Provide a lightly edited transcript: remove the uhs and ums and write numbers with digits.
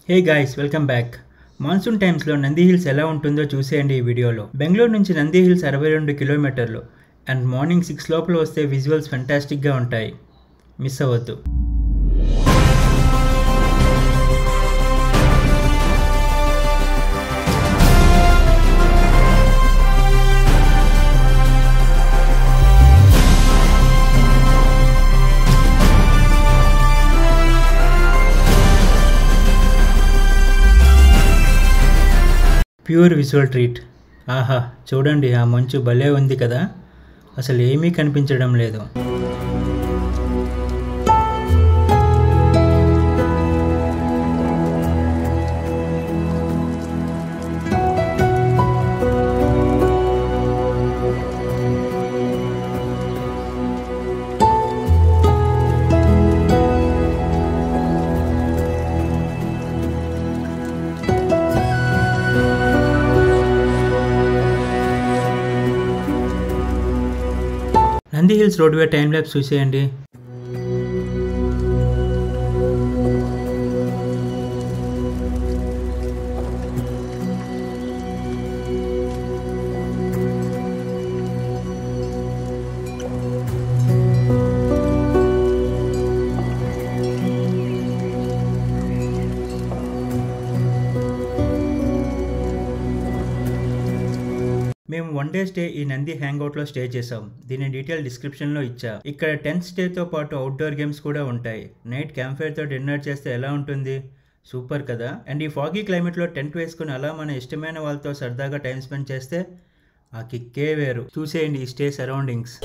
Hey guys, welcome back. Monsoon టైమ్స్లో Nandi hills ఎలా ఉంటుందో చూసేయండి ఈ వీడియోలో. బెంగళూరు నుంచి నంది హిల్స్ 62 కిలోమీటర్లు అండ్ మార్నింగ్ 6 లోపల వస్తే విజువల్స్ ఫెంటాస్టిక్గా ఉంటాయి. మిస్ అవ్వద్దు. Pure visual treat. ఆహా, చూడండి, ఆ మంచు భలే ఉంది కదా, అసలు ఏమీ కనిపించడం లేదు. Nandi hills roadway time labs చూసేయండి. మేము 1 డే స్టే ఈ నంది హ్యాంగ్అవుట్లో స్టే చేసాం. దీని డీటెయిల్ డిస్క్రిప్షన్లో ఇచ్చా. ఇక్కడ 10th స్టేతో పాటు అవుట్డోర్ గేమ్స్ కూడా ఉంటాయి. నైట్ క్యాంప్ ఫైర్తో డిన్నర్ చేస్తే ఎలా ఉంటుంది? సూపర్ కదా. అండ్ ఈ ఫాగీ క్లైమేట్లో టెంట్ వేసుకుని అలా మన ఇష్టమైన వాళ్ళతో సరదాగా టైం స్పెండ్ చేస్తే ఆ కిక్కే వేరు. చూసేయండి ఈ స్టే సరౌండింగ్స్.